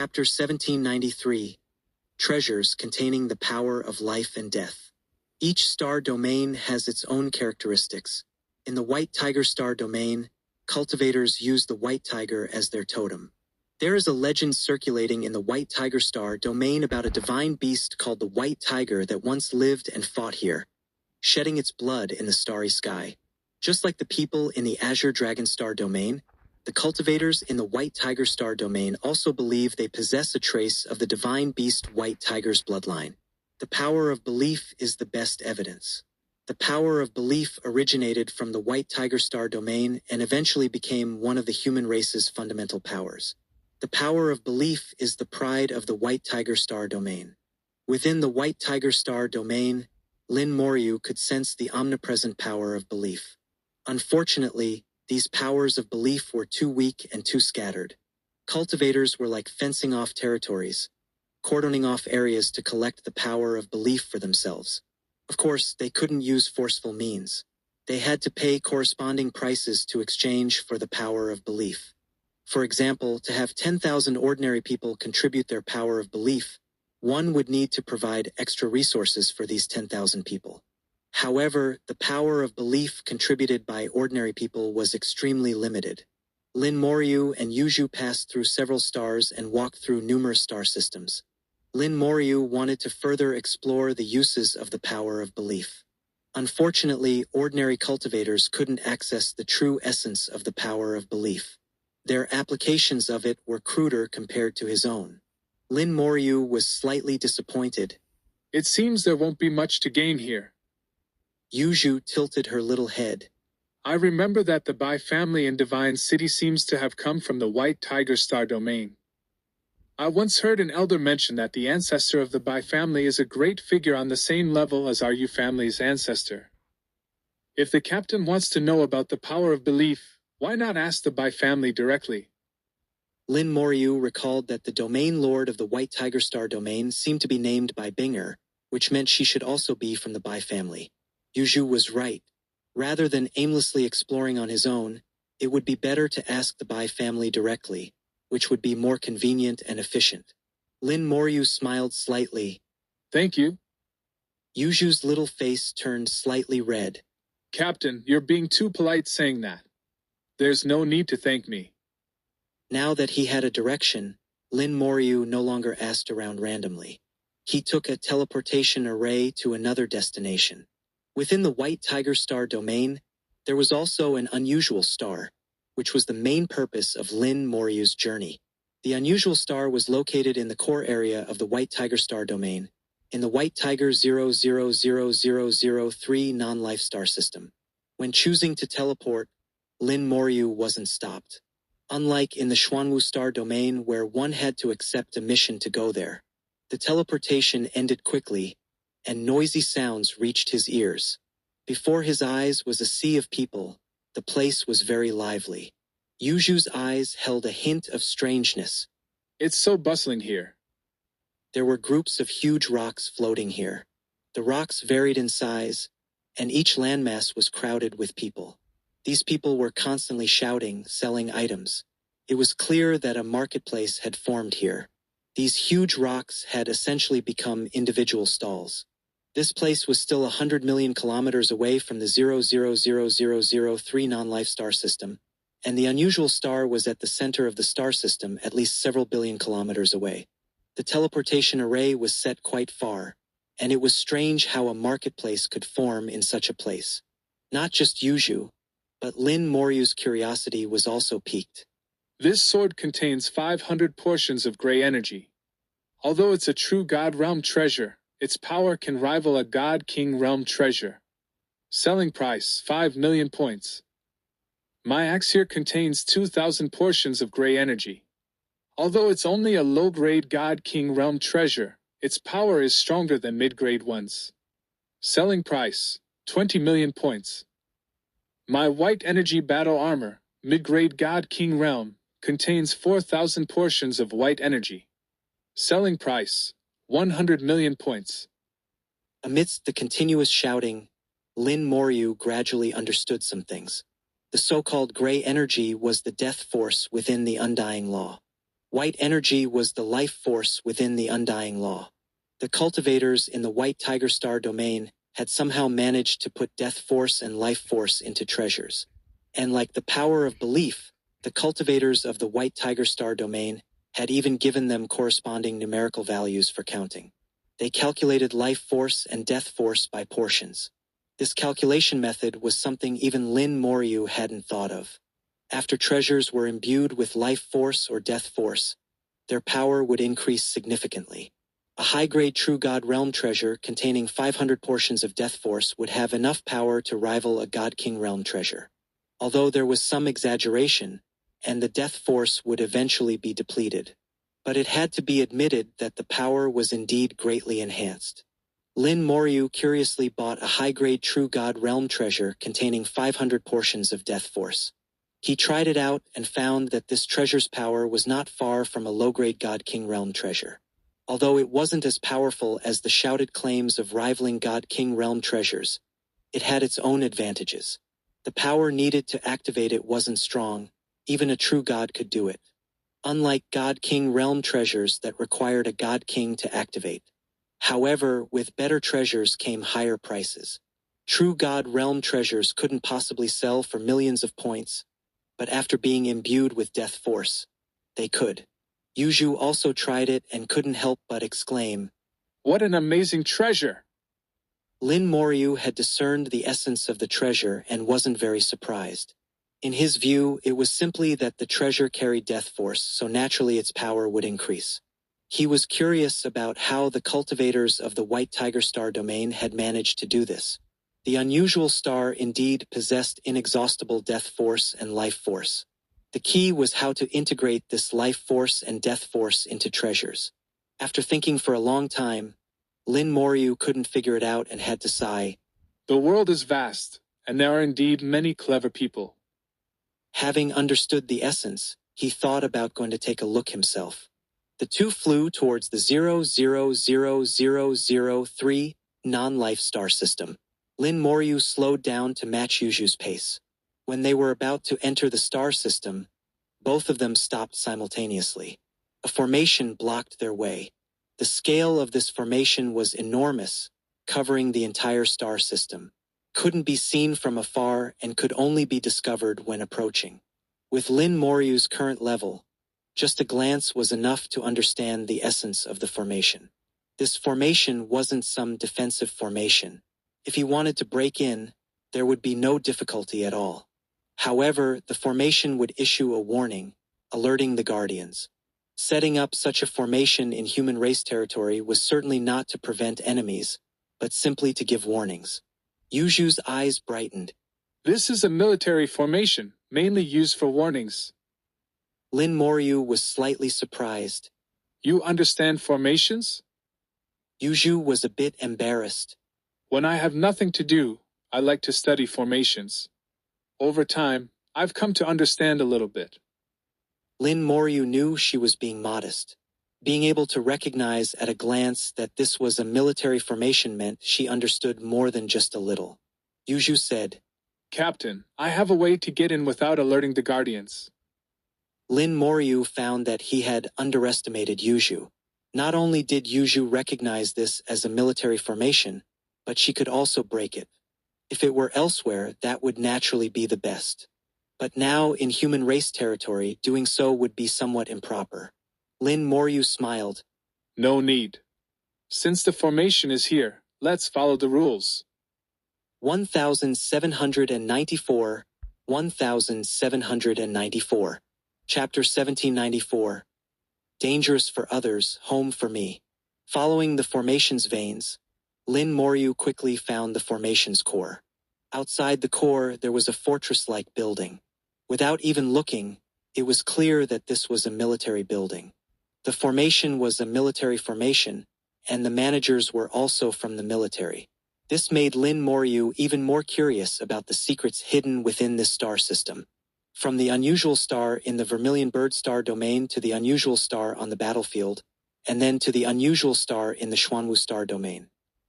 Chapter 1793. Treasures containing the power of life and death. Each star domain has its own characteristics. In the White Tiger star domain, cultivators use the white tiger as their totem. There is a legend circulating in the White Tiger star domain about a divine beast called the White Tiger that once lived and fought here, shedding its blood in the starry sky. Just like the people in the Azure Dragon star domain, the cultivators in the White Tiger star domain also believe they possess a trace of the divine beast White Tiger's bloodline. The power of belief is the best evidence. The power of belief originated from the White Tiger star domain and eventually became one of the human race's fundamental powers. The power of belief is the pride of the White Tiger star domain. Within the White Tiger star domain, Lin Moyu could sense the omnipresent power of belief. Unfortunately, these powers of belief were too weak and too scattered. Cultivators were like fencing off territories, cordoning off areas to collect the power of belief for themselves. Of course, they couldn't use forceful means. They had to pay corresponding prices to exchange for the power of belief. For example, to have 10,000 ordinary people contribute their power of belief, one would need to provide extra resources for these 10,000 people. However, the power of belief contributed by ordinary people was extremely limited. Lin Moyu and Yuju passed through several stars and walked through numerous star systems. Lin Moyu wanted to further explore the uses of the power of belief. Unfortunately, ordinary cultivators couldn't access the true essence of the power of belief. Their applications of it were cruder compared to his own. Lin Moyu was slightly disappointed. It seems there won't be much to gain here. Yuju tilted her little head. I remember that the Bai family in Divine City seems to have come from the White Tiger star domain. I once heard an elder mention that the ancestor of the Bai family is a great figure on the same level as our Yu family's ancestor. If the captain wants to know about the power of belief, why not ask the Bai family directly? Lin Moyu recalled that the domain lord of the White Tiger star domain seemed to be named Bai Binger, which meant she should also be from the Bai family. Yuju was right. Rather than aimlessly exploring on his own, it would be better to ask the Bai family directly, which would be more convenient and efficient. Lin Moyu smiled slightly. Thank you. Yuju's little face turned slightly red. Captain, you're being too polite saying that. There's no need to thank me. Now that he had a direction, Lin Moyu no longer asked around randomly. He took a teleportation array to another destination. Within the White Tiger star domain, there was also an unusual star, which was the main purpose of Lin Moryu's journey. The unusual star was located in the core area of the White Tiger star domain, in the White Tiger 000003 non-life star system. When choosing to teleport, Lin Moyu wasn't stopped. Unlike in the Xuanwu star domain where one had to accept a mission to go there, the teleportation ended quickly, and noisy sounds reached his ears. Before his eyes was a sea of people. The place was very lively. Yuju's eyes held a hint of strangeness. It's so bustling here. There were groups of huge rocks floating here. The rocks varied in size, and each landmass was crowded with people. These people were constantly shouting, selling items. It was clear that a marketplace had formed here. These huge rocks had essentially become individual stalls. This place was still 100 million kilometers away from the 000003 non-life star system, and the unusual star was at the center of the star system at least several billion kilometers away. The teleportation array was set quite far, and it was strange how a marketplace could form in such a place. Not just Yuju, but Lin Moryu's curiosity was also piqued. This sword contains 500 portions of gray energy. Although it's a true God Realm treasure, its power can rival a God King Realm treasure. Selling price, 5 million points. My axe here contains 2,000 portions of gray energy. Although it's only a low-grade God King Realm treasure, its power is stronger than mid-grade ones. Selling price, 20 million points. My white energy battle armor, mid-grade God King Realm, contains 4,000 portions of white energy. Selling price, 100 million points. Amidst the continuous shouting, Lin Moyu gradually understood some things. The so-called gray energy was the death force within the undying law. White energy was the life force within the undying law. The cultivators in the White Tiger Star domain had somehow managed to put death force and life force into treasures. And like the power of belief, the cultivators of the White Tiger Star domain had even given them corresponding numerical values for counting. They calculated life force and death force by portions. This calculation method was something even Lin Moyu hadn't thought of. After treasures were imbued with life force or death force, their power would increase significantly. A high-grade True God Realm treasure containing 500 portions of death force would have enough power to rival a God King Realm treasure. Although there was some exaggeration, and the death force would eventually be depleted. But it had to be admitted that the power was indeed greatly enhanced. Lin Moyu curiously bought a high-grade True God Realm treasure containing 500 portions of death force. He tried it out and found that this treasure's power was not far from a low-grade God King Realm treasure. Although it wasn't as powerful as the shouted claims of rivaling God King Realm treasures, it had its own advantages. The power needed to activate it wasn't strong. Even a true god could do it. Unlike God King Realm treasures that required a God King to activate. However, with better treasures came higher prices. True God Realm treasures couldn't possibly sell for millions of points, but after being imbued with death force, they could. Yuju also tried it and couldn't help but exclaim, "What an amazing treasure!" Lin Moyu had discerned the essence of the treasure and wasn't very surprised. In his view, it was simply that the treasure carried death force, so naturally its power would increase. He was curious about how the cultivators of the White Tiger Star domain had managed to do this. The unusual star indeed possessed inexhaustible death force and life force. The key was how to integrate this life force and death force into treasures. After thinking for a long time, Lin Moyu couldn't figure it out and had to sigh. The world is vast, and there are indeed many clever people. Having understood the essence, he thought about going to take a look himself. The two flew towards the 000003 non-life star system. Lin Moyu slowed down to match Yuju's pace. When they were about to enter the star system, both of them stopped simultaneously. A formation blocked their way. The scale of this formation was enormous, covering the entire star system. Couldn't be seen from afar and could only be discovered when approaching. With Lin Moryu's current level, just a glance was enough to understand the essence of the formation. This formation wasn't some defensive formation. If he wanted to break in, there would be no difficulty at all. However, the formation would issue a warning, alerting the Guardians. Setting up such a formation in human race territory was certainly not to prevent enemies, but simply to give warnings. Yuju's eyes brightened. This is a military formation, mainly used for warnings. Lin Moyu was slightly surprised. You understand formations? Yuju was a bit embarrassed. When I have nothing to do, I like to study formations. Over time, I've come to understand a little bit. Lin Moyu knew she was being modest. Being able to recognize at a glance that this was a military formation meant she understood more than just a little. Yuju said, Captain, I have a way to get in without alerting the Guardians. Lin Moyu found that he had underestimated Yuju. Not only did Yuju recognize this as a military formation, but she could also break it. If it were elsewhere, that would naturally be the best. But now, in human race territory, doing so would be somewhat improper. Lin Moyu smiled. No need. Since the formation is here, let's follow the rules. 1794, 1794. Chapter 1794. Dangerous for others, home for me. Following the formation's veins, Lin Moyu quickly found the formation's core. Outside the core, there was a fortress-like building. Without even looking, it was clear that this was a military building. The formation was a military formation, and the managers were also from the military. This made Lin Moyu even more curious about the secrets hidden within this star system. From the unusual star in the Vermilion Bird Star domain to the unusual star on the battlefield, and then to the unusual star in the Xuanwu Star domain.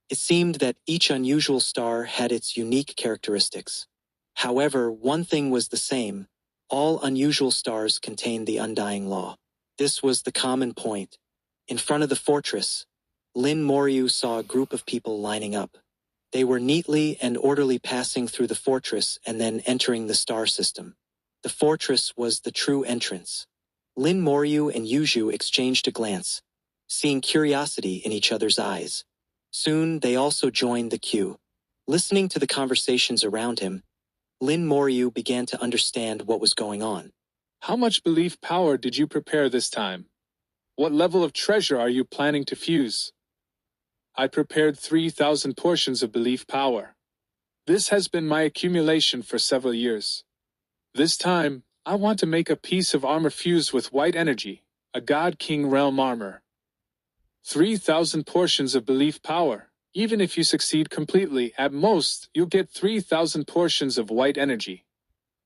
It seemed that each unusual star had its unique characteristics. However, one thing was the same: all unusual stars contained the undying law. This was the common point. In front of the fortress, Lin Moyu saw a group of people lining up. They were neatly and orderly passing through the fortress and then entering the star system. The fortress was the true entrance. Lin Moyu and Yuju exchanged a glance, seeing curiosity in each other's eyes. Soon they also joined the queue. Listening to the conversations around him, Lin Moyu began to understand what was going on. How much belief power did you prepare this time? What level of treasure are you planning to fuse? I prepared 3,000 portions of belief power. This has been my accumulation for several years. This time, I want to make a piece of armor fused with white energy, a God King realm armor. 3,000 portions of belief power. Even if you succeed completely, at most, you'll get 3,000 portions of white energy.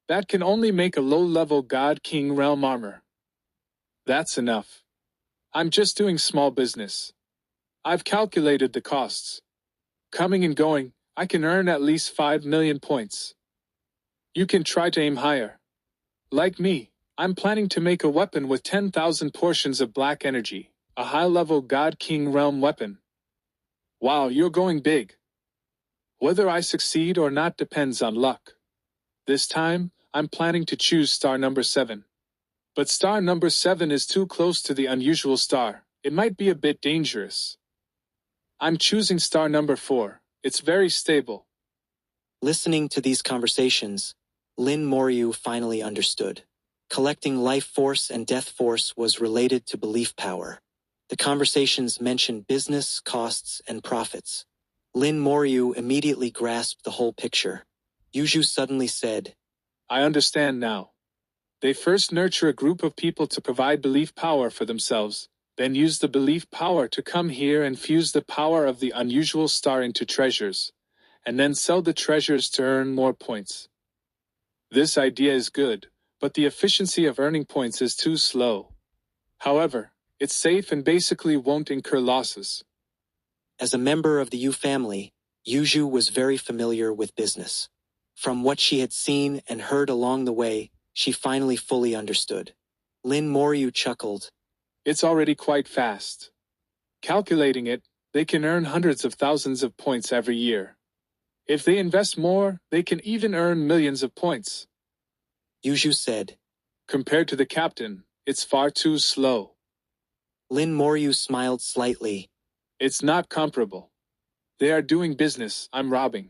That can only make a low-level God King realm armor. That's enough. I'm just doing small business. I've calculated the costs. Coming and going, I can earn at least 5 million points. You can try to aim higher. Like me, I'm planning to make a weapon with 10,000 portions of black energy, a high-level God King realm weapon. Wow, you're going big. Whether I succeed or not depends on luck. This time, I'm planning to choose star number 7. But star number 7 is too close to the unusual star. It might be a bit dangerous. I'm choosing star number 4. It's very stable. Listening to these conversations, Lin Moyu finally understood. Collecting life force and death force was related to belief power. The conversations mentioned business, costs, and profits. Lin Moyu immediately grasped the whole picture. Yuju suddenly said, I understand now. They first nurture a group of people to provide belief power for themselves, then use the belief power to come here and fuse the power of the unusual star into treasures, and then sell the treasures to earn more points. This idea is good, but the efficiency of earning points is too slow. However, it's safe and basically won't incur losses. As a member of the Yu family, Yuju was very familiar with business. From what she had seen and heard along the way, she finally fully understood. Lin Moyu chuckled. It's already quite fast. Calculating it, they can earn hundreds of thousands of points every year. If they invest more, they can even earn millions of points. Yuju said. Compared to the captain, it's far too slow. Lin Moyu smiled slightly. It's not comparable. They are doing business, I'm robbing.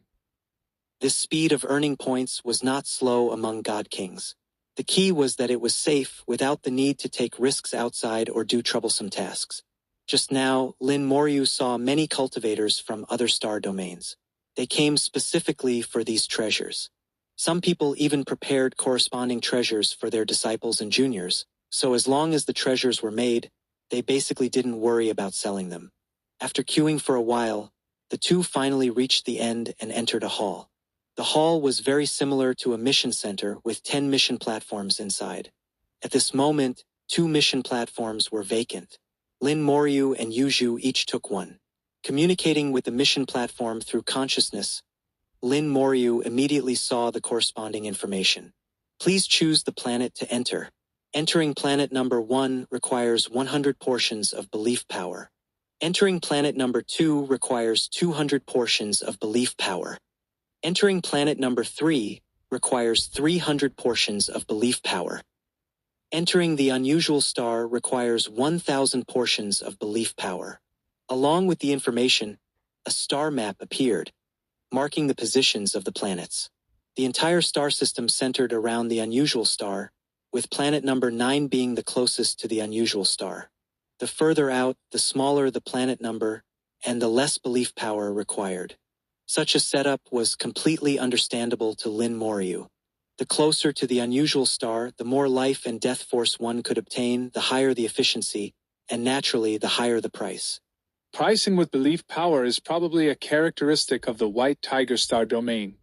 This speed of earning points was not slow among God Kings. The key was that it was safe without the need to take risks outside or do troublesome tasks. Just now, Lin Moyu saw many cultivators from other star domains. They came specifically for these treasures. Some people even prepared corresponding treasures for their disciples and juniors, so as long as the treasures were made, they basically didn't worry about selling them. After queuing for a while, the two finally reached the end and entered a hall. The hall was very similar to a mission center with 10 mission platforms inside. At this moment, 2 mission platforms were vacant. Lin Moyu and Yuju each took one. Communicating with the mission platform through consciousness, Lin Moyu immediately saw the corresponding information. Please choose the planet to enter. Entering planet number 1 requires 100 portions of belief power. Entering planet number 2 requires 200 portions of belief power. Entering planet number 3 requires 300 portions of belief power. Entering the unusual star requires 1,000 portions of belief power. Along with the information, a star map appeared, marking the positions of the planets. The entire star system centered around the unusual star, with planet number 9 being the closest to the unusual star. The further out, the smaller the planet number, and the less belief power required. Such a setup was completely understandable to Lin Moyu. The closer to the unusual star, the more life and death force one could obtain, the higher the efficiency, and naturally the higher the price. Pricing with belief power is probably a characteristic of the White Tiger Star domain.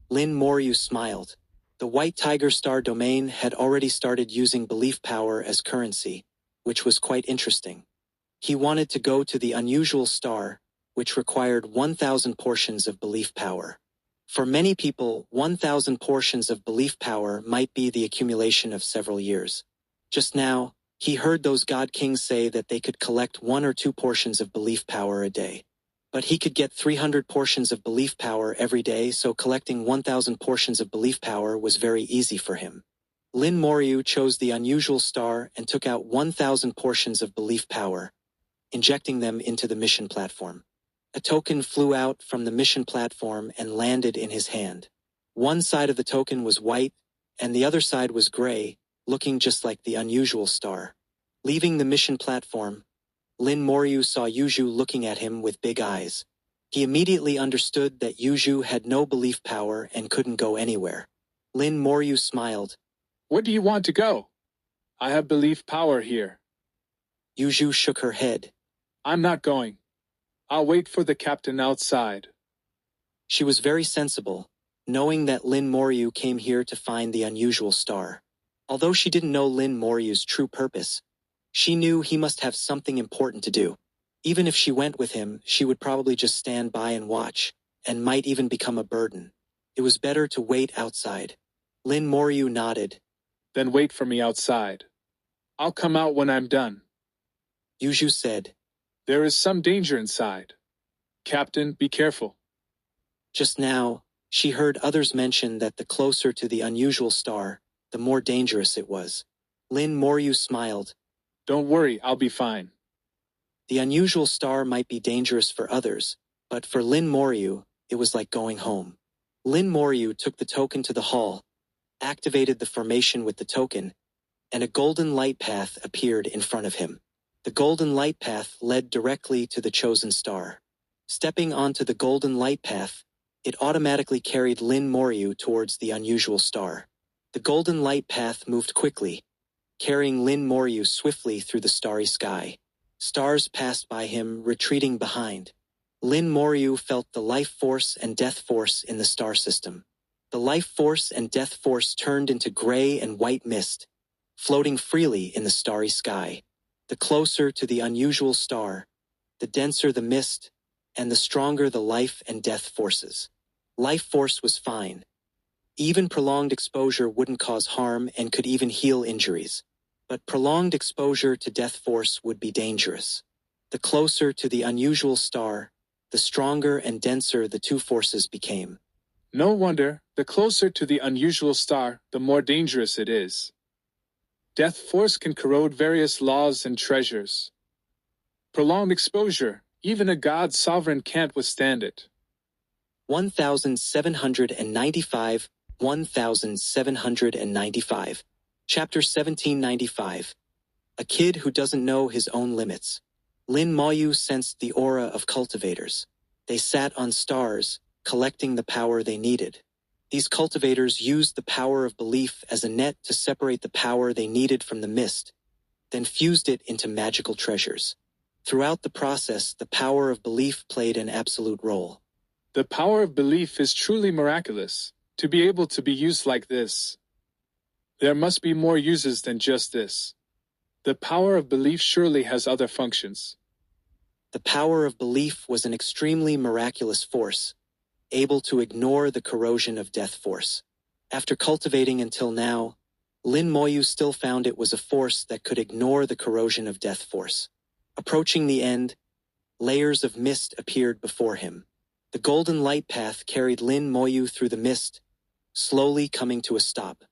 Lin Moyu smiled. The White Tiger Star domain had already started using belief power as currency, which was quite interesting. He wanted to go to the unusual star, which required 1,000 portions of belief power. For many people, 1,000 portions of belief power might be the accumulation of several years. Just now, He heard those god kings say that they could collect 1 or 2 portions of belief power a day. But he could get 300 portions of belief power every day, so collecting 1,000 portions of belief power was very easy for him. Lin Moyu chose the unusual star and took out 1,000 portions of belief power, injecting them into the mission platform. A token flew out from the mission platform and landed in his hand. One side of the token was white, and the other side was gray, looking just like the unusual star. Leaving the mission platform, Lin Moyu saw Yuju looking at him with big eyes. He immediately understood that Yuju had no belief power and couldn't go anywhere. Lin Moyu smiled. Where do you want to go? I have belief power here. Yuju shook her head. I'm not going. I'll wait for the captain outside. She was very sensible, knowing that Lin Moyu came here to find the unusual star. Although she didn't know Lin Moryu's true purpose, she knew he must have something important to do. Even if she went with him, she would probably just stand by and watch, and might even become a burden. It was better to wait outside. Lin Moyu nodded. Then wait for me outside. I'll come out when I'm done. Yuju said. There is some danger inside. Captain, be careful. Just now, she heard others mention that the closer to the unusual star, the more dangerous it was. Lin Moyu smiled. Don't worry, I'll be fine. The unusual star might be dangerous for others, but for Lin Moyu, it was like going home. Lin Moyu took the token to the hall, activated the formation with the token, and a golden light path appeared in front of him. The golden light path led directly to the chosen star. Stepping onto the golden light path, it automatically carried Lin Moyu towards the unusual star. The golden light path moved quickly, carrying Lin Moyu swiftly through the starry sky. Stars passed by him, retreating behind. Lin Moyu felt the life force and death force in the star system. The life force and death force turned into gray and white mist, floating freely in the starry sky. The closer to the unusual star, the denser the mist, and the stronger the life and death forces. Life force was fine. Even prolonged exposure wouldn't cause harm and could even heal injuries. But prolonged exposure to death force would be dangerous. The closer to the unusual star, the stronger and denser the two forces became. No wonder, the closer to the unusual star, the more dangerous it is. Death force can corrode various laws and treasures. Prolonged exposure, even a god sovereign can't withstand it. 1795, 1795. Chapter 1795. A kid who doesn't know his own limits. Lin Moyu sensed the aura of cultivators. They sat on stars, collecting the power they needed. These cultivators used the power of belief as a net to separate the power they needed from the mist, then fused it into magical treasures. Throughout the process, the power of belief played an absolute role. The power of belief is truly miraculous, to be able to be used like this. There must be more uses than just this. The power of belief surely has other functions. The power of belief was an extremely miraculous force, able to ignore the corrosion of death force. After cultivating until now, Lin Moyu still found it was a force that could ignore the corrosion of death force. Approaching the end, layers of mist appeared before him. The golden light path carried Lin Moyu through the mist, slowly coming to a stop.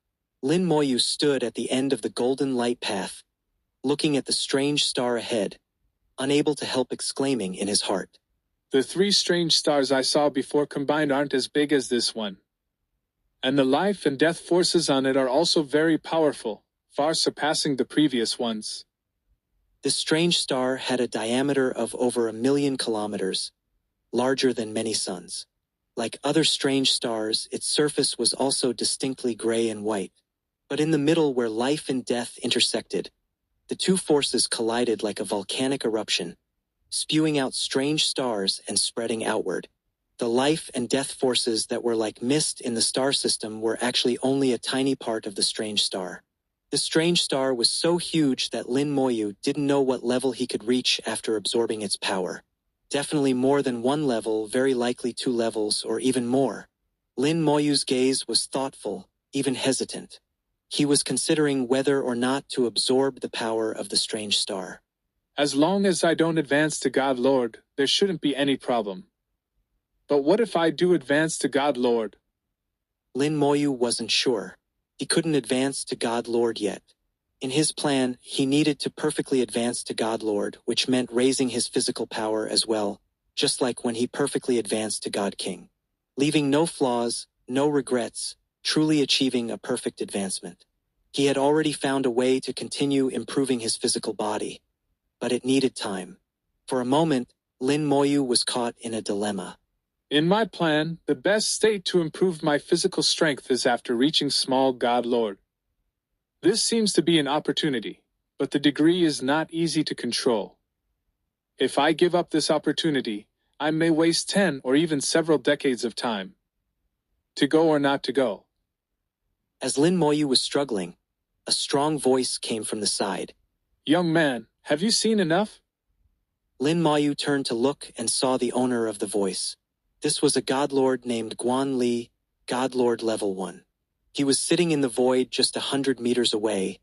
Lin Moyu stood at the end of the golden light path, looking at the strange star ahead, unable to help exclaiming in his heart. The 3 strange stars I saw before combined aren't as big as this one. And the life and death forces on it are also very powerful, far surpassing the previous ones. This strange star had a diameter of over 1,000,000 kilometers, larger than many suns. Like other strange stars, its surface was also distinctly gray and white. But in the middle where life and death intersected, the two forces collided like a volcanic eruption, spewing out strange stars and spreading outward. The life and death forces that were like mist in the star system were actually only a tiny part of the strange star. The strange star was so huge that Lin Moyu didn't know what level he could reach after absorbing its power. Definitely more than 1 level, very likely 2 levels, or even more. Lin Moyu's gaze was thoughtful, even hesitant. He was considering whether or not to absorb the power of the strange star. As long as I don't advance to God Lord, there shouldn't be any problem. But what if I do advance to God Lord? Lin Moyu wasn't sure. He couldn't advance to God Lord yet. In his plan, he needed to perfectly advance to God Lord, which meant raising his physical power as well, just like when he perfectly advanced to God King. Leaving no flaws, no regrets, truly achieving a perfect advancement. He had already found a way to continue improving his physical body. But it needed time. For a moment, Lin Moyu was caught in a dilemma. In my plan, the best state to improve my physical strength is after reaching small God Lord. This seems to be an opportunity, but the degree is not easy to control. If I give up this opportunity, I may waste 10 or even several decades of time. To go or not to go. As Lin Moyu was struggling, a strong voice came from the side. Young man, have you seen enough? Lin Moyu turned to look and saw the owner of the voice. This was a godlord named Guan Li, Godlord Level 1. He was sitting in the void just 100 meters away,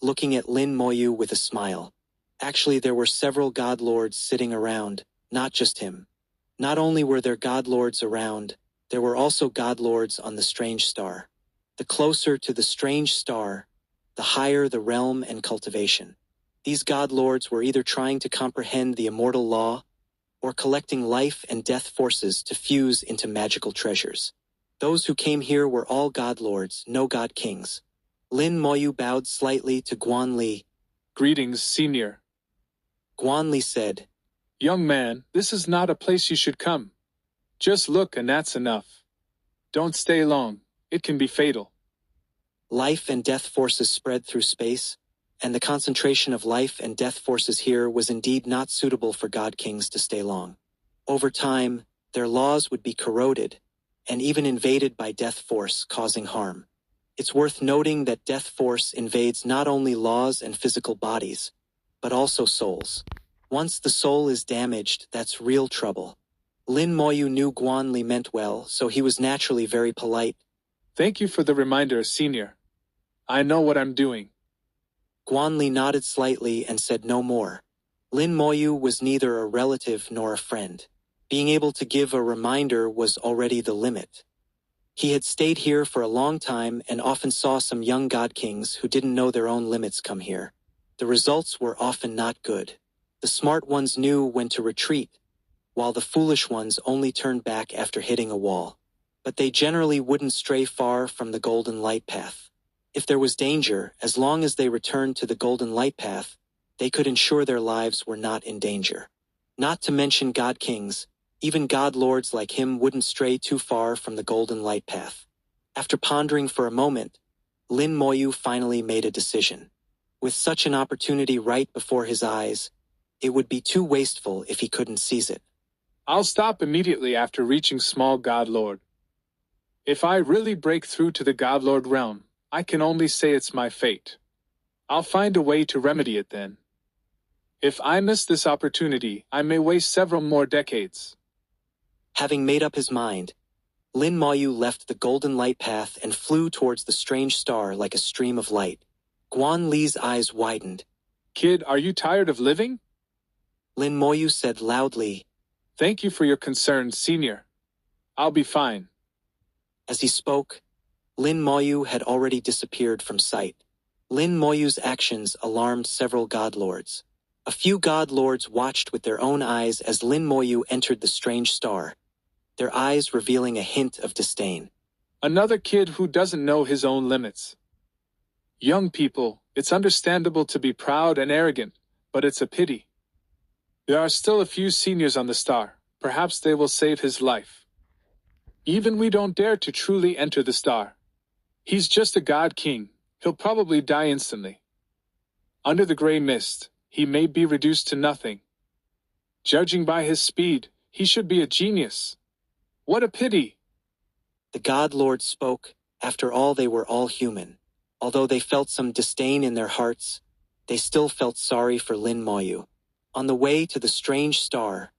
looking at Lin Moyu with a smile. Actually, there were several godlords sitting around, not just him. Not only were there godlords around, there were also godlords on the strange star. The closer to the strange star, the higher the realm and cultivation. These godlords were either trying to comprehend the immortal law, or collecting life and death forces to fuse into magical treasures. Those who came here were all godlords, no god kings. Lin Moyu bowed slightly to Guan Li. Greetings, senior. Guan Li said, Young man, this is not a place you should come. Just look and that's enough. Don't stay long, it can be fatal. Life and death forces spread through space, and the concentration of life and death forces here was indeed not suitable for god kings to stay long. Over time, their laws would be corroded, and even invaded by death force, causing harm. It's worth noting that death force invades not only laws and physical bodies, but also souls. Once the soul is damaged, that's real trouble. Lin Moyu knew Guan Li meant well, so he was naturally very polite. Thank you for the reminder, senior. I know what I'm doing. Guan Li nodded slightly and said no more. Lin Moyu was neither a relative nor a friend. Being able to give a reminder was already the limit. He had stayed here for a long time and often saw some young god kings who didn't know their own limits come here. The results were often not good. The smart ones knew when to retreat, while the foolish ones only turned back after hitting a wall. But they generally wouldn't stray far from the golden light path. If there was danger, as long as they returned to the golden light path, they could ensure their lives were not in danger. Not to mention god kings, even god lords like him wouldn't stray too far from the golden light path. After pondering for a moment, Lin Moyu finally made a decision. With such an opportunity right before his eyes, it would be too wasteful if he couldn't seize it. I'll stop immediately after reaching small god lord. If I really break through to the god lord realm, I can only say it's my fate. I'll find a way to remedy it then. If I miss this opportunity, I may waste several more decades. Having made up his mind, Lin Moyu left the golden light path and flew towards the strange star like a stream of light. Guan Li's eyes widened. Kid, are you tired of living? Lin Moyu said loudly. Thank you for your concern, senior. I'll be fine. As he spoke, Lin Moyu had already disappeared from sight. Lin Moyu's actions alarmed several god lords. A few god lords watched with their own eyes as Lin Moyu entered the strange star, their eyes revealing a hint of disdain. Another kid who doesn't know his own limits. Young people, it's understandable to be proud and arrogant, but it's a pity. There are still a few seniors on the star. Perhaps they will save his life. Even we don't dare to truly enter the star. He's just a god king. He'll probably die instantly. Under the gray mist, he may be reduced to nothing. Judging by his speed, he should be a genius. What a pity! The god lords spoke. After all, they were all human. Although they felt some disdain in their hearts, they still felt sorry for Lin Moyu. On the way to the strange star,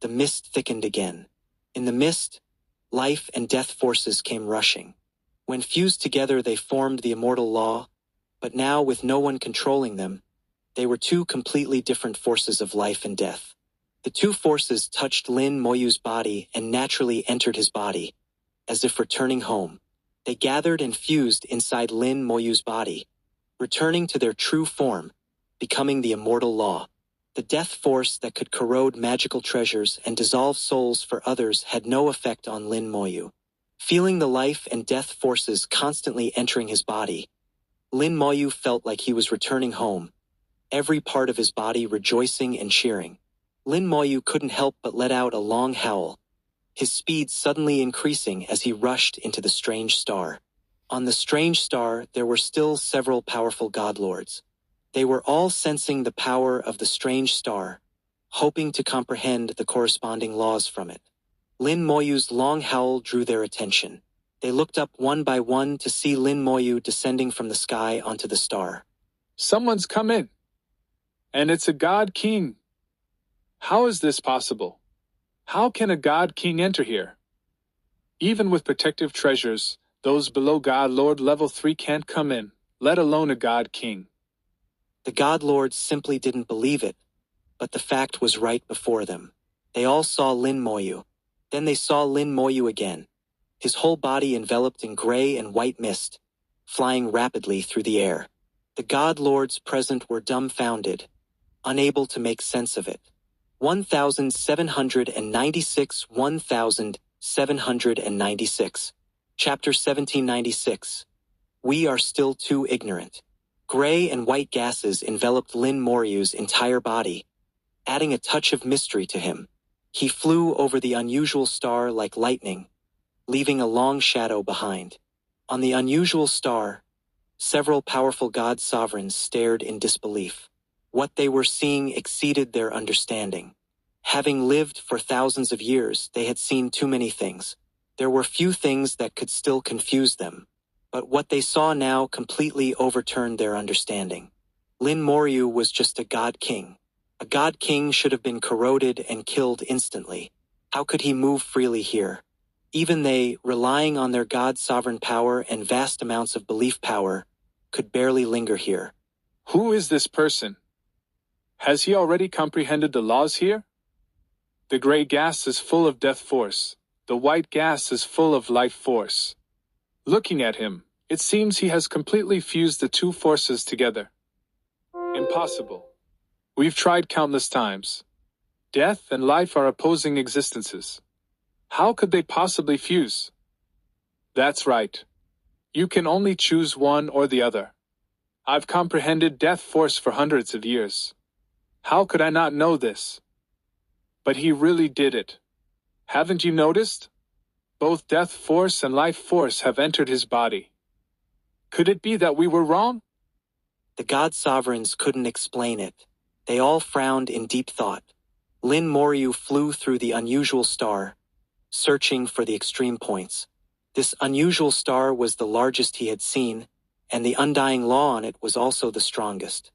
the mist thickened again. In the mist, life and death forces came rushing. When fused together they formed the immortal law, but now with no one controlling them, they were two completely different forces of life and death. The two forces touched Lin Moyu's body and naturally entered his body, as if returning home. They gathered and fused inside Lin Moyu's body, returning to their true form, becoming the immortal law. The death force that could corrode magical treasures and dissolve souls for others had no effect on Lin Moyu. Feeling the life and death forces constantly entering his body, Lin Moyu felt like he was returning home, every part of his body rejoicing and cheering. Lin Moyu couldn't help but let out a long howl, his speed suddenly increasing as he rushed into the strange star. On the strange star there were still several powerful godlords. They were all sensing the power of the strange star, hoping to comprehend the corresponding laws from it. Lin Moyu's long howl drew their attention. They looked up one by one to see Lin Moyu descending from the sky onto the star. Someone's come in. And it's a god king. How is this possible? How can a god king enter here? Even with protective treasures, those below God Lord level 3 can't come in, let alone a god king. The god lords simply didn't believe it, but the fact was right before them. They all saw Lin Moyu. Then they saw Lin Moyu again, his whole body enveloped in gray and white mist, flying rapidly through the air. The god lords present were dumbfounded, unable to make sense of it. 1796 1796. Chapter 1796. We are still too ignorant. Gray and white gases enveloped Lin Moyu's entire body, adding a touch of mystery to him. He flew over the unusual star like lightning, leaving a long shadow behind. On the unusual star, several powerful god sovereigns stared in disbelief. What they were seeing exceeded their understanding. Having lived for thousands of years, they had seen too many things. There were few things that could still confuse them, but what they saw now completely overturned their understanding. Lin Moyu was just a god king. A god king should have been corroded and killed instantly. How could he move freely here? Even they, relying on their god sovereign power and vast amounts of belief power, could barely linger here. Who is this person? Has he already comprehended the laws here? The gray gas is full of death force. The white gas is full of life force. Looking at him, it seems he has completely fused the two forces together. Impossible. We've tried countless times. Death and life are opposing existences. How could they possibly fuse? That's right. You can only choose one or the other. I've comprehended death force for hundreds of years. How could I not know this? But he really did it. Haven't you noticed? Both death force and life force have entered his body. Could it be that we were wrong? The god sovereigns couldn't explain it. They all frowned in deep thought. Lin Moyu flew through the unusual star, searching for the extreme points. This unusual star was the largest he had seen, and the undying law on it was also the strongest.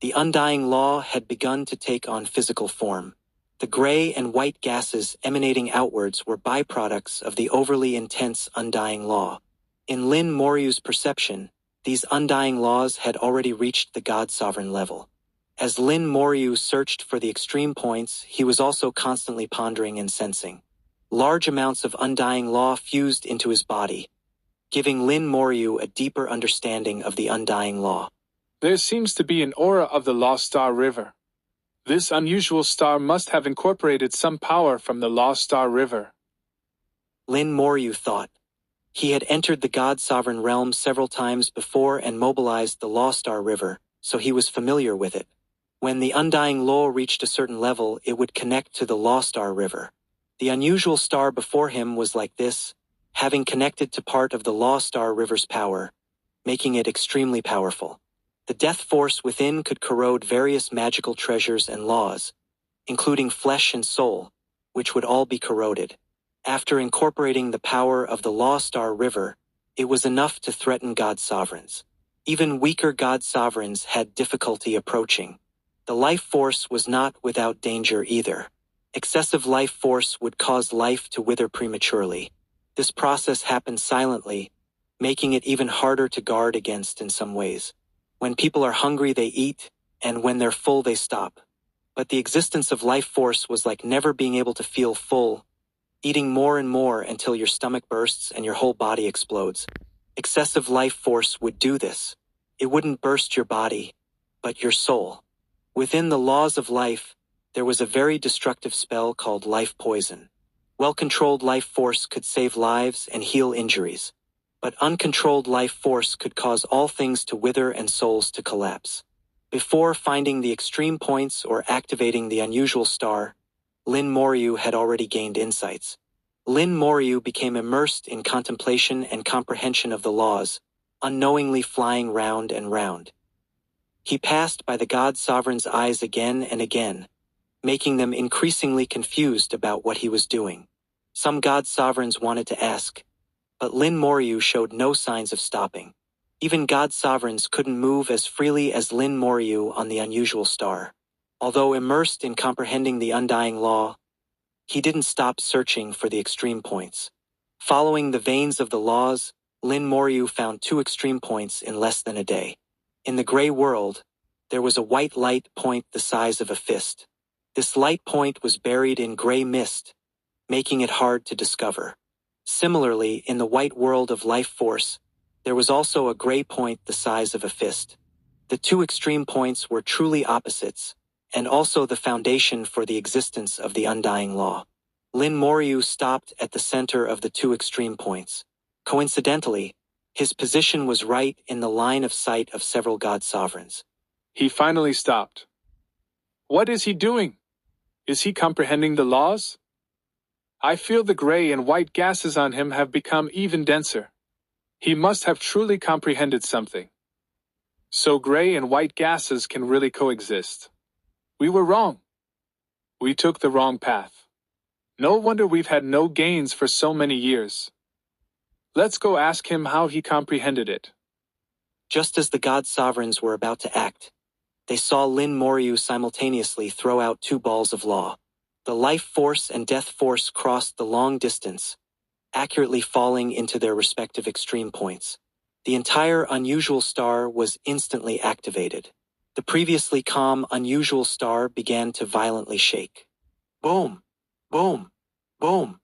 The undying law had begun to take on physical form. The gray and white gases emanating outwards were byproducts of the overly intense undying law. In Lin Moyu's perception, these undying laws had already reached the god-sovereign level. As Lin Moyu searched for the extreme points, he was also constantly pondering and sensing. Large amounts of undying law fused into his body, giving Lin Moyu a deeper understanding of the undying law. There seems to be an aura of the Lost Star River. This unusual star must have incorporated some power from the Lost Star River. Lin Moyu thought. He had entered the god-sovereign realm several times before and mobilized the Lost Star River, so he was familiar with it. When the undying law reached a certain level, it would connect to the Lost Star River. The unusual star before him was like this, having connected to part of the Lost Star River's power, making it extremely powerful. The death force within could corrode various magical treasures and laws, including flesh and soul, which would all be corroded. After incorporating the power of the Lost Star River, it was enough to threaten god sovereigns. Even weaker god sovereigns had difficulty approaching. The life force was not without danger either. Excessive life force would cause life to wither prematurely. This process happened silently, making it even harder to guard against in some ways. When people are hungry, they eat, and when they're full, they stop. But the existence of life force was like never being able to feel full, eating more and more until your stomach bursts and your whole body explodes. Excessive life force would do this. It wouldn't burst your body, but your soul. Within the laws of life, there was a very destructive spell called life poison. Well-controlled life force could save lives and heal injuries, but uncontrolled life force could cause all things to wither and souls to collapse. Before finding the extreme points or activating the unusual star, Lin Moyu had already gained insights. Lin Moyu became immersed in contemplation and comprehension of the laws, unknowingly flying round and round. He passed by the God Sovereign's eyes again and again, making them increasingly confused about what he was doing. Some God Sovereigns wanted to ask, but Lin Moyu showed no signs of stopping. Even God Sovereigns couldn't move as freely as Lin Moyu on the unusual star. Although immersed in comprehending the undying law, he didn't stop searching for the extreme points. Following the veins of the laws, Lin Moyu found 2 extreme points in less than a day. In the gray world, there was a white light point the size of a fist. This light point was buried in gray mist, making it hard to discover. Similarly, in the white world of life force, there was also a gray point the size of a fist. The 2 extreme points were truly opposites, and also the foundation for the existence of the undying law. Lin Moyu stopped at the center of the 2 extreme points. Coincidentally, his position was right in the line of sight of several God Sovereigns. He finally stopped. What is he doing? Is he comprehending the laws? I feel the gray and white gases on him have become even denser. He must have truly comprehended something. So gray and white gases can really coexist. We were wrong. We took the wrong path. No wonder we've had no gains for so many years. Let's go ask him how he comprehended it. Just as the God Sovereigns were about to act, they saw Lin Moyu simultaneously throw out 2 balls of law. The life force and death force crossed the long distance, accurately falling into their respective extreme points. The entire unusual star was instantly activated. The previously calm unusual star began to violently shake. Boom! Boom! Boom!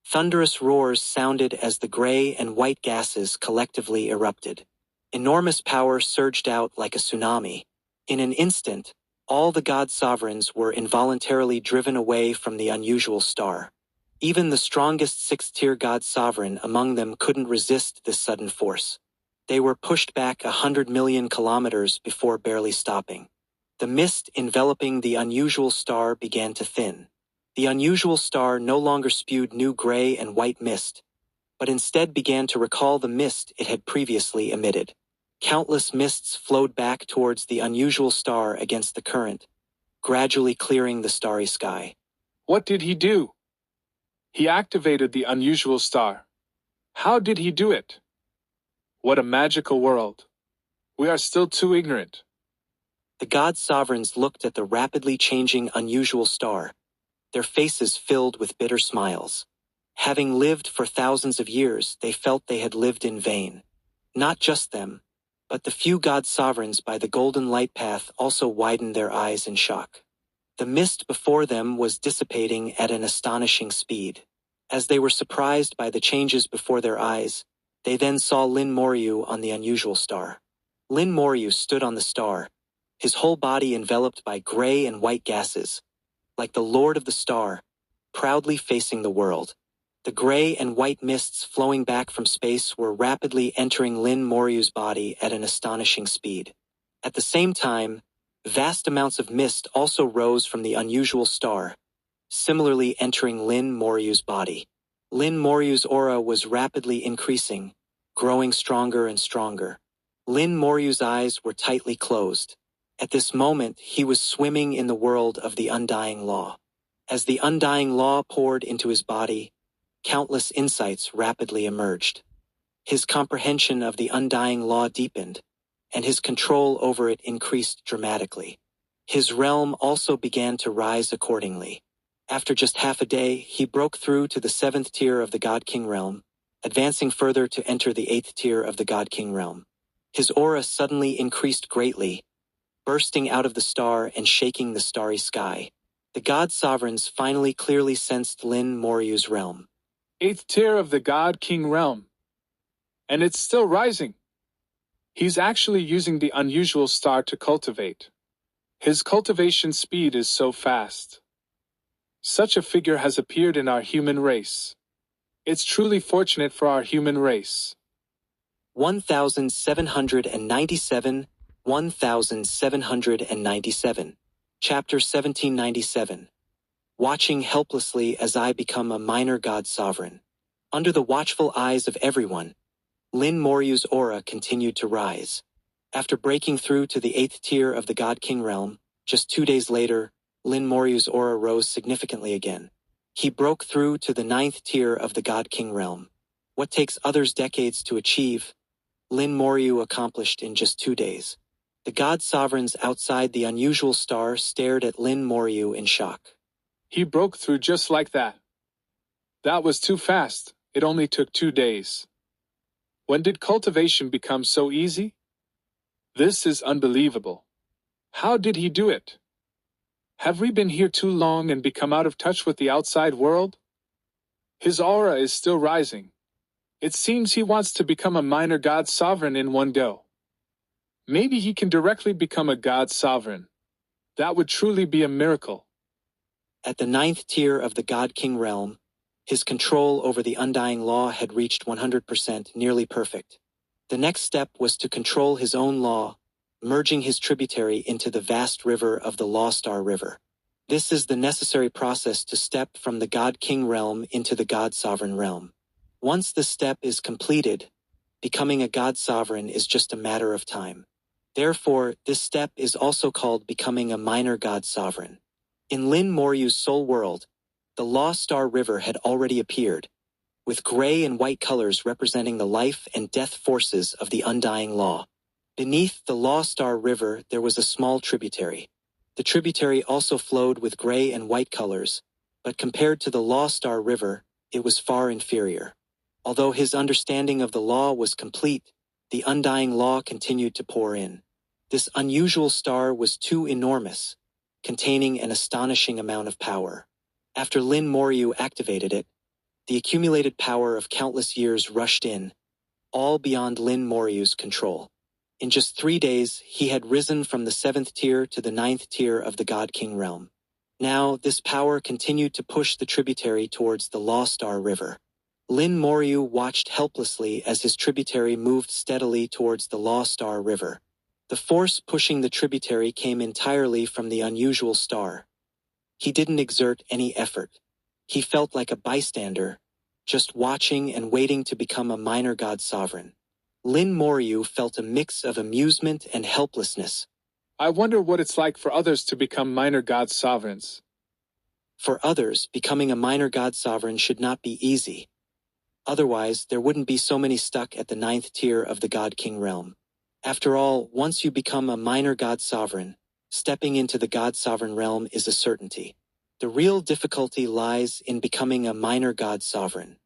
Thunderous roars sounded as the gray and white gases collectively erupted. Enormous power surged out like a tsunami. In an instant, all the God Sovereigns were involuntarily driven away from the unusual star. Even the strongest 6th-tier God Sovereign among them couldn't resist this sudden force. They were pushed back 100 million kilometers before barely stopping. The mist enveloping the unusual star began to thin. The unusual star no longer spewed new gray and white mist, but instead began to recall the mist it had previously emitted. Countless mists flowed back towards the unusual star against the current, gradually clearing the starry sky. What did he do? He activated the unusual star. How did he do it? What a magical world. We are still too ignorant. The God Sovereigns looked at the rapidly changing unusual star, their faces filled with bitter smiles. Having lived for thousands of years, they felt they had lived in vain. Not just them, but the few God Sovereigns by the golden light path also widened their eyes in shock. The mist before them was dissipating at an astonishing speed. As they were surprised by the changes before their eyes, they then saw Lin Moyu on the unusual star. Lin Moyu stood on the star, his whole body enveloped by gray and white gases, like the Lord of the Star, proudly facing the world. The gray and white mists flowing back from space were rapidly entering Lin Moryu's body at an astonishing speed. At the same time, vast amounts of mist also rose from the unusual star, similarly entering Lin Moryu's body. Lin Moryu's aura was rapidly increasing, growing stronger and stronger. Lin Moryu's eyes were tightly closed. At this moment, he was swimming in the world of the undying law. As the undying law poured into his body, countless insights rapidly emerged. His comprehension of the undying law deepened, and his control over it increased dramatically. His realm also began to rise accordingly. After just half a day, he broke through to the 7th tier of the God King realm, advancing further to enter the 8th tier of the God King realm. His aura suddenly increased greatly, bursting out of the star and shaking the starry sky. The God Sovereigns finally clearly sensed Lin Moryu's realm. 8th tier of the God King realm. And it's still rising. He's actually using the unusual star to cultivate. His cultivation speed is so fast. Such a figure has appeared in our human race. It's truly fortunate for our human race. 1797, 1797. Chapter 1797. Watching helplessly as I become a minor God Sovereign. Under the watchful eyes of everyone, Lin Moryu's aura continued to rise. After breaking through to the 8th tier of the God King realm, just 2 days later, Lin Moryu's aura rose significantly again. He broke through to the 9th tier of the God King realm. What takes others decades to achieve, Lin Moryu accomplished in just 2 days. The God Sovereigns outside the unusual star stared at Lin Moryu in shock. He broke through just like that. That was too fast. It only took 2 days. When did cultivation become so easy? This is unbelievable. How did he do it? Have we been here too long and become out of touch with the outside world? His aura is still rising. It seems he wants to become a minor God Sovereign in one go. Maybe he can directly become a God Sovereign. That would truly be a miracle. At the 9th tier of the God King realm, his control over the undying law had reached 100%, nearly perfect. The next step was to control his own law, merging his tributary into the vast river of the Law Star River. This is the necessary process to step from the God King realm into the God Sovereign realm. Once the step is completed, becoming a God Sovereign is just a matter of time. Therefore, this step is also called becoming a minor God Sovereign. In Lin Moryu's soul world, the Law Star River had already appeared, with gray and white colors representing the life and death forces of the undying law. Beneath the Law Star River there was a small tributary. The tributary also flowed with gray and white colors, but compared to the Law Star River, it was far inferior. Although his understanding of the law was complete, the undying law continued to pour in. This unusual star was too enormous, containing an astonishing amount of power. After Lin Moryu activated it, the accumulated power of countless years rushed in, all beyond Lin Moryu's control. In just 3 days, he had risen from the 7th tier to the 9th tier of the God King realm. Now, this power continued to push the tributary towards the Law Star River. Lin Moryu watched helplessly as his tributary moved steadily towards the Law Star River. The force pushing the tributary came entirely from the unusual star. He didn't exert any effort. He felt like a bystander, just watching and waiting to become a minor God Sovereign. Lin Moryu felt a mix of amusement and helplessness. I wonder what it's like for others to become minor God Sovereigns. For others, becoming a minor God Sovereign should not be easy. Otherwise, there wouldn't be so many stuck at the 9th tier of the God King realm. After all, once you become a minor God Sovereign, stepping into the God Sovereign realm is a certainty. The real difficulty lies in becoming a minor God Sovereign.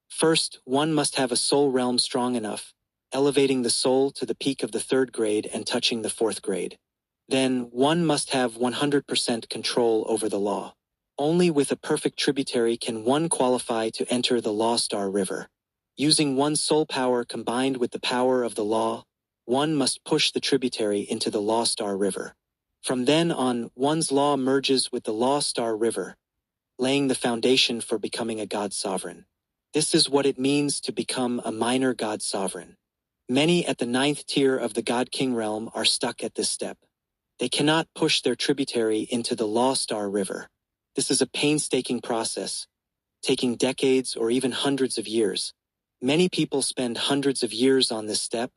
First, one must have a soul realm strong enough, elevating the soul to the peak of the 3rd grade and touching the 4th grade. Then, one must have 100% control over the law. Only with a perfect tributary can one qualify to enter the Law Star River. Using one's soul power combined with the power of the law, one must push the tributary into the Law Star River. From then on, one's law merges with the Law Star River, laying the foundation for becoming a God Sovereign. This is what it means to become a minor God Sovereign. Many at the 9th tier of the God King realm are stuck at this step. They cannot push their tributary into the Law Star River. This is a painstaking process, taking decades or even hundreds of years. Many people spend hundreds of years on this step,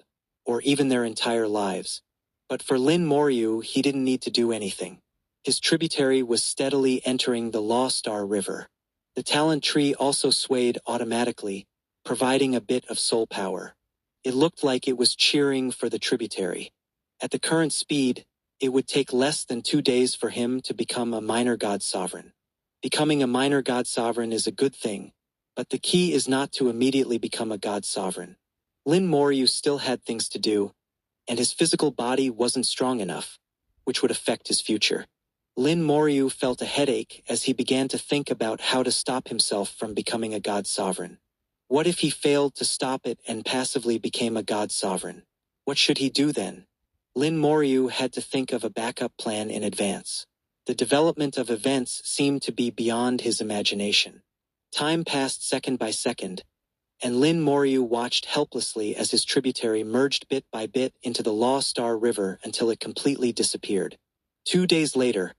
or even their entire lives. But for Lin Moryu, he didn't need to do anything. His tributary was steadily entering the Law Star River. The talent tree also swayed automatically, providing a bit of soul power. It looked like it was cheering for the tributary. At the current speed, it would take less than 2 days for him to become a minor God Sovereign. Becoming a minor God Sovereign is a good thing, But the key is not to immediately become a god sovereign. Lin Moyu still had things to do, and his physical body wasn't strong enough, which would affect his future. Lin Moyu felt a headache as he began to think about how to stop himself from becoming a god sovereign. What if he failed to stop it and passively became a god sovereign? What should he do then? Lin Moyu had to think of a backup plan in advance. The development of events seemed to be beyond his imagination. Time passed second by second, and Lin Moyu watched helplessly as his tributary merged bit by bit into the Law Star River until it completely disappeared. 2 days later,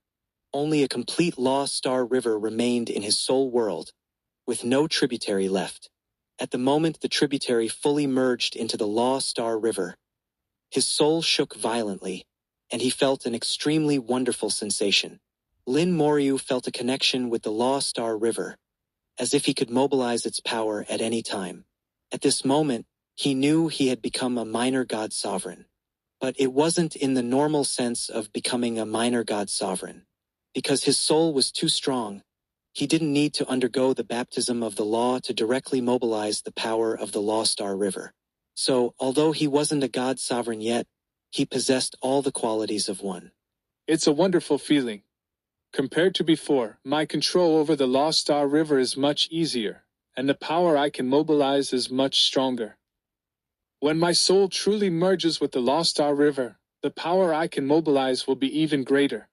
only a complete Law Star River remained in his soul world, with no tributary left. At the moment the tributary fully merged into the Law Star River, his soul shook violently, and he felt an extremely wonderful sensation. Lin Moyu felt a connection with the Law Star River, as if he could mobilize its power at any time. At this moment, he knew he had become a minor god sovereign. But it wasn't in the normal sense of becoming a minor god sovereign. Because his soul was too strong, he didn't need to undergo the baptism of the law to directly mobilize the power of the Law Star River. So, although he wasn't a god sovereign yet, he possessed all the qualities of one. It's a wonderful feeling. Compared to before, my control over the Law Star River is much easier, and the power I can mobilize is much stronger. When my soul truly merges with the Law Star River, the power I can mobilize will be even greater.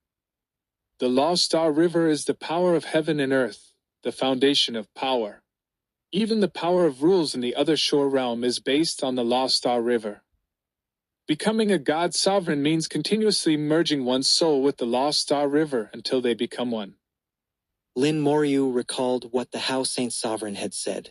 The Law Star River is the power of heaven and earth, the foundation of power. Even the power of rules in the other shore realm is based on the Law Star River. Becoming a god sovereign means continuously merging one's soul with the Law Star River until they become one. Lin Moyu recalled what the Hao Saint Sovereign had said.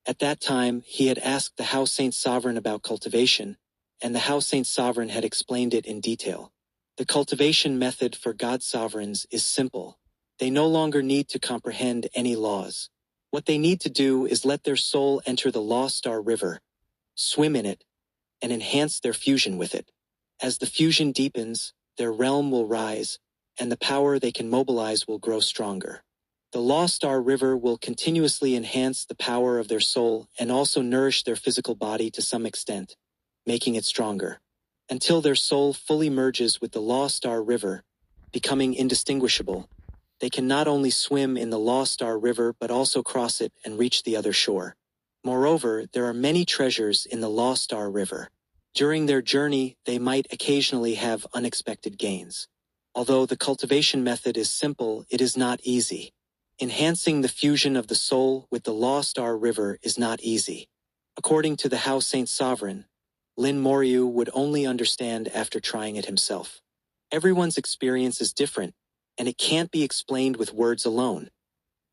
At that time, he had asked the Hao Saint Sovereign about cultivation, and the Hao Saint Sovereign had explained it in detail. The cultivation method for god sovereigns is simple. They no longer need to comprehend any laws. What they need to do is let their soul enter the Law Star River, swim in it, and enhance their fusion with it. As the fusion deepens, their realm will rise, and the power they can mobilize will grow stronger. The Law Star River will continuously enhance the power of their soul and also nourish their physical body to some extent, making it stronger, until their soul fully merges with the Law Star River, becoming indistinguishable. They can not only swim in the Law Star River but also cross it and reach the other shore. Moreover, there are many treasures in the Law Star River. During their journey, they might occasionally have unexpected gains. Although the cultivation method is simple, it is not easy. Enhancing the fusion of the soul with the Law Star River is not easy. According to the Hao Saint Sovereign, Lin Moyu would only understand after trying it himself. Everyone's experience is different, and it can't be explained with words alone.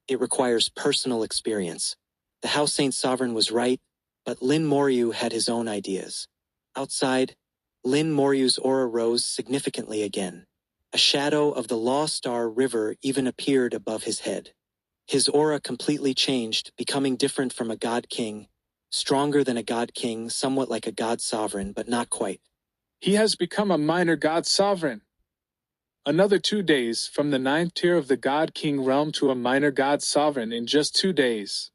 It requires personal experience. The Hao Saint Sovereign was right, but Lin Moyu had his own ideas. Outside, Lin Moryu's aura rose significantly again. A shadow of the Law Star River even appeared above his head. His aura completely changed, becoming different from a god king, stronger than a god king, somewhat like a god sovereign, but not quite. He has become a minor god sovereign. Another 2 days from the 9th tier of the God King realm to a minor god sovereign in just 2 days.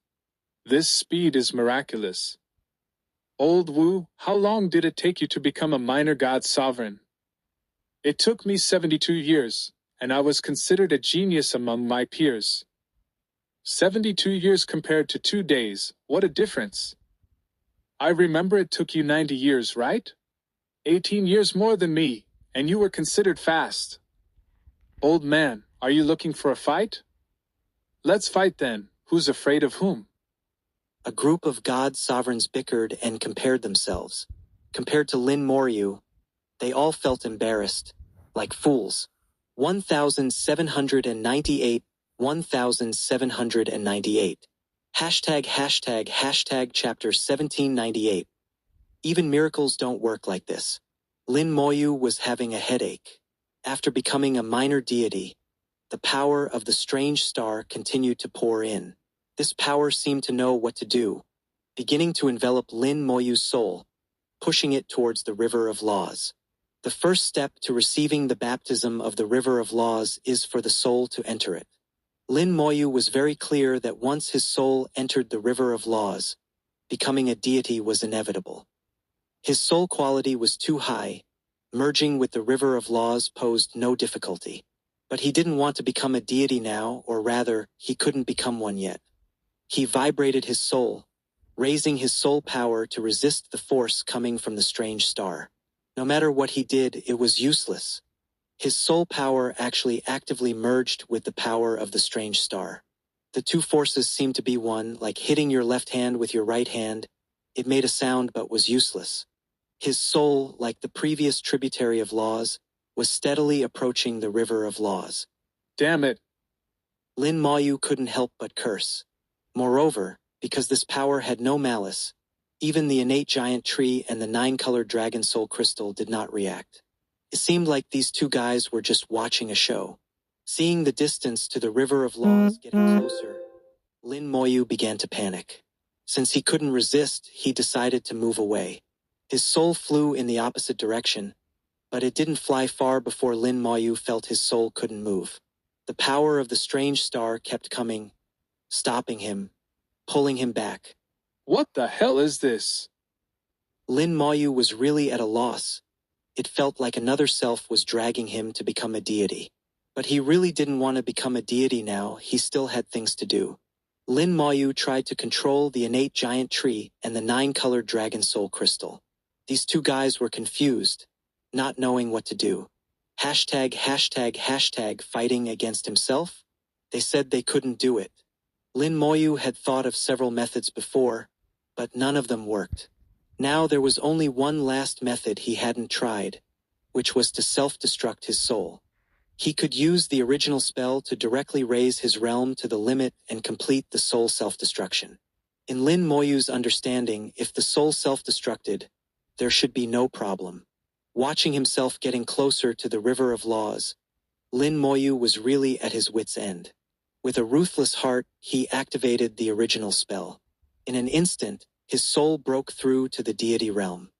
This speed is miraculous. Old Wu, how long did it take you to become a minor god sovereign? It took me 72 years, and I was considered a genius among my peers. 72 years compared to 2 days, what a difference. I remember it took you 90 years, right? 18 years more than me, and you were considered fast. Old man, are you looking for a fight? Let's fight then. Who's afraid of whom? A group of god sovereigns bickered and compared themselves. Compared to Lin Moyu, they all felt embarrassed, like fools. 1798, 1798. ### chapter 1798. Even miracles don't work like this. Lin Moyu was having a headache. After becoming a minor deity, the power of the strange star continued to pour in. This power seemed to know what to do, beginning to envelop Lin Moyu's soul, pushing it towards the river of laws. The first step to receiving the baptism of the river of laws is for the soul to enter it. Lin Moyu was very clear that once his soul entered the river of laws, becoming a deity was inevitable. His soul quality was too high, merging with the river of laws posed no difficulty. But he didn't want to become a deity now, or rather, he couldn't become one yet. He vibrated his soul, raising his soul power to resist the force coming from the strange star. No matter what he did, it was useless. His soul power actually actively merged with the power of the strange star. The two forces seemed to be one, like hitting your left hand with your right hand. It made a sound but was useless. His soul, like the previous tributary of laws, was steadily approaching the river of laws. Damn it! Lin Moyu couldn't help but curse. Moreover, because this power had no malice, even the innate giant tree and the 9-colored dragon soul crystal did not react. It seemed like these two guys were just watching a show. Seeing the distance to the river of laws getting closer, Lin Moyu began to panic. Since he couldn't resist, he decided to move away. His soul flew in the opposite direction, but it didn't fly far before Lin Moyu felt his soul couldn't move. The power of the strange star kept coming, stopping him, pulling him back. What the hell is this? Lin Moyu was really at a loss. It felt like another self was dragging him to become a deity. But he really didn't want to become a deity now, he still had things to do. Lin Moyu tried to control the innate giant tree and the 9-colored dragon soul crystal. These two guys were confused, not knowing what to do. Hashtag fighting against himself? They said they couldn't do it. Lin Moyu had thought of several methods before, but none of them worked. Now there was only one last method he hadn't tried, which was to self-destruct his soul. He could use the original spell to directly raise his realm to the limit and complete the soul self-destruction. In Lin Moyu's understanding, if the soul self-destructed, there should be no problem. Watching himself getting closer to the river of laws, Lin Moyu was really at his wit's end. With a ruthless heart, he activated the original spell. In an instant, his soul broke through to the deity realm.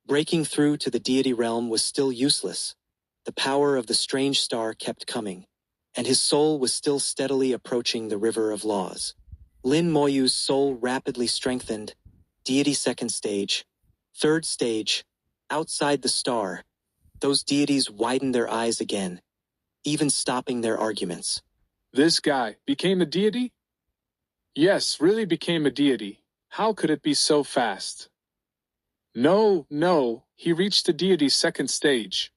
Breaking through to the deity realm was still useless. The power of the strange star kept coming, and his soul was still steadily approaching the river of laws. Lin Moyu's soul rapidly strengthened. Deity second stage. Third stage. Outside the star, those deities widened their eyes again, even stopping their arguments. This guy became a deity? Yes, really became a deity. How could it be so fast? No, he reached the deity's second stage.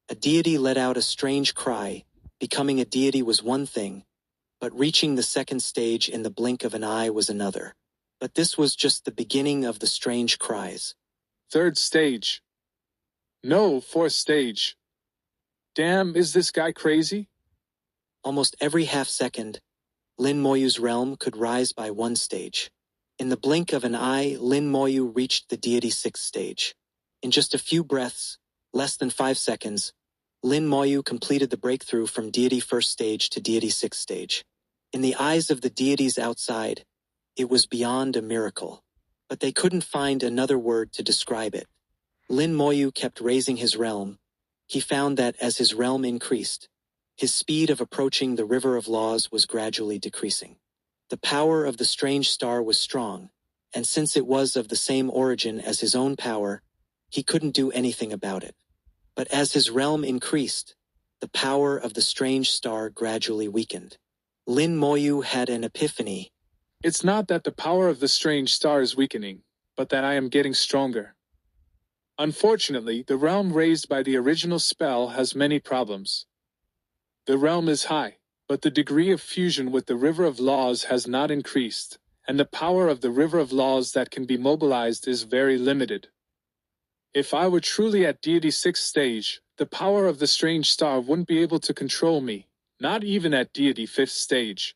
A deity let out a strange cry. Becoming a deity was one thing, but reaching the second stage in the blink of an eye was another. But this was just the beginning of the strange cries. Third stage. No, fourth stage. Damn, is this guy crazy? Almost every half-second, Lin Moyu's realm could rise by one stage. In the blink of an eye, Lin Moyu reached the deity sixth stage. In just a few breaths, less than 5 seconds, Lin Moyu completed the breakthrough from deity first stage to deity sixth stage. In the eyes of the deities outside, it was beyond a miracle. But they couldn't find another word to describe it. Lin Moyu kept raising his realm. He found that as his realm increased, his speed of approaching the river of laws was gradually decreasing. The power of the strange star was strong, and since it was of the same origin as his own power, he couldn't do anything about it. But as his realm increased, the power of the strange star gradually weakened. Lin Moyu had an epiphany. It's not that the power of the strange star is weakening, but that I am getting stronger. Unfortunately, the realm raised by the original spell has many problems. The realm is high, but the degree of fusion with the river of laws has not increased, and the power of the river of laws that can be mobilized is very limited. If I were truly at deity sixth stage, the power of the strange star wouldn't be able to control me, not even at deity fifth stage.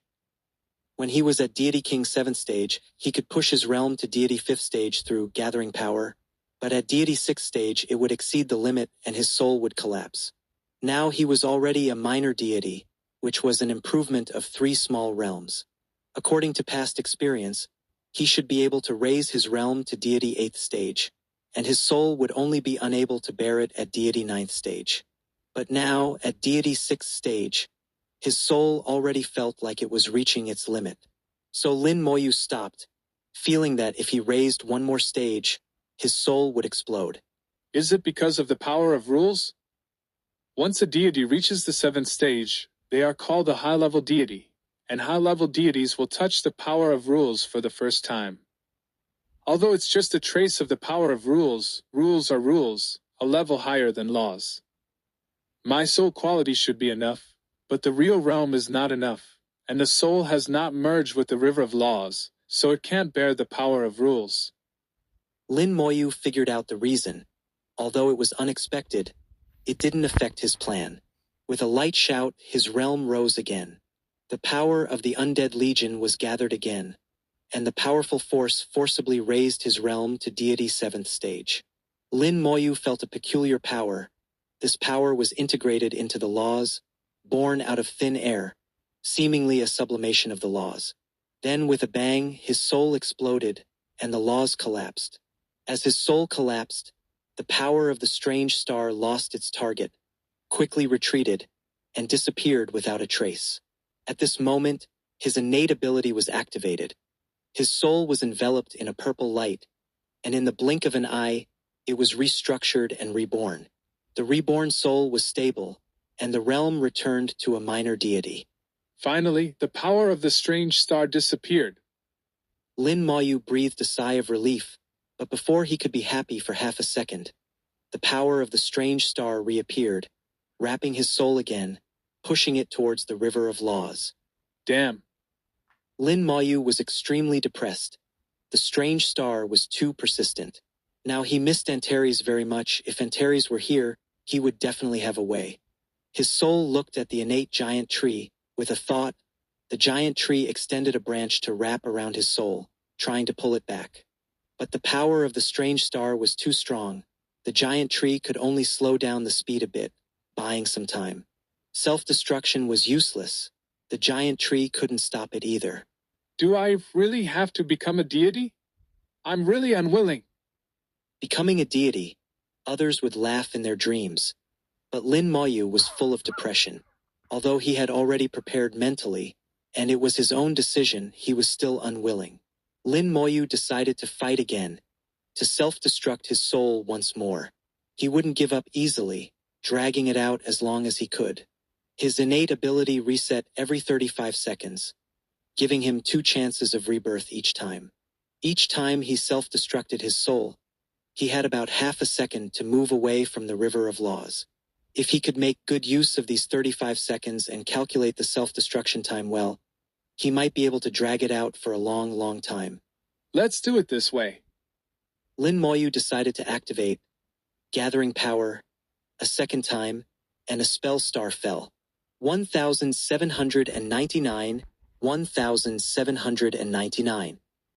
When he was at deity king seventh stage, he could push his realm to deity fifth stage through gathering power, but at deity sixth stage it would exceed the limit and his soul would collapse. Now he was already a minor deity, which was an improvement of 3 small realms. According to past experience, he should be able to raise his realm to deity 8th stage, and his soul would only be unable to bear it at deity 9th stage. But now, at deity 6th stage, His soul already felt like it was reaching its limit. So Lin Moyu stopped, feeling that if he raised one more stage, his soul would explode. Is it because of the power of rules? Once a deity reaches the 7th stage, they are called a high-level deity, and high-level deities will touch the power of rules for the first time. Although it's just a trace of the power of rules, rules are rules, a level higher than laws. My soul quality should be enough, but the real realm is not enough, and the soul has not merged with the river of laws, so it can't bear the power of rules. Lin Moyu figured out the reason. Although it was unexpected, it didn't affect his plan. With a light shout, his realm rose again. The power of the undead legion was gathered again, and the powerful force forcibly raised his realm to deity 7th stage. Lin Moyu felt a peculiar power. This power was integrated into the laws, born out of thin air, seemingly a sublimation of the laws. Then with a bang, his soul exploded, and the laws collapsed. As his soul collapsed, the power of the strange star lost its target, quickly retreated, and disappeared without a trace. At this moment, his innate ability was activated. His soul was enveloped in a purple light, and in the blink of an eye, it was restructured and reborn. The reborn soul was stable, and the realm returned to a minor deity. Finally, the power of the strange star disappeared. Lin Moyu breathed a sigh of relief, but before he could be happy for half a second, the power of the strange star reappeared, wrapping his soul again, pushing it towards the river of laws. Damn. Lin Moyu was extremely depressed. The strange star was too persistent. Now he missed Antares very much. If Antares were here, he would definitely have a way. His soul looked at the innate giant tree. With a thought, the giant tree extended a branch to wrap around his soul, trying to pull it back. But the power of the strange star was too strong. The giant tree could only slow down the speed a bit, buying some time. Self-destruction was useless. The giant tree couldn't stop it either. Do I really have to become a deity? I'm really unwilling. Becoming a deity, others would laugh in their dreams. But Lin Moyu was full of depression. Although he had already prepared mentally, and it was his own decision, he was still unwilling. Lin Moyu decided to fight again, to self-destruct his soul once more. He wouldn't give up easily, dragging it out as long as he could. His innate ability reset every 35 seconds, giving him 2 chances of rebirth each time. Each time he self-destructed his soul, he had about half a second to move away from the river of laws. If he could make good use of these 35 seconds and calculate the self-destruction time well, he might be able to drag it out for a long, long time. Let's do it this way. Lin Moyu decided to activate, gathering power, a second time, and a spell star fell. 1799, 1799.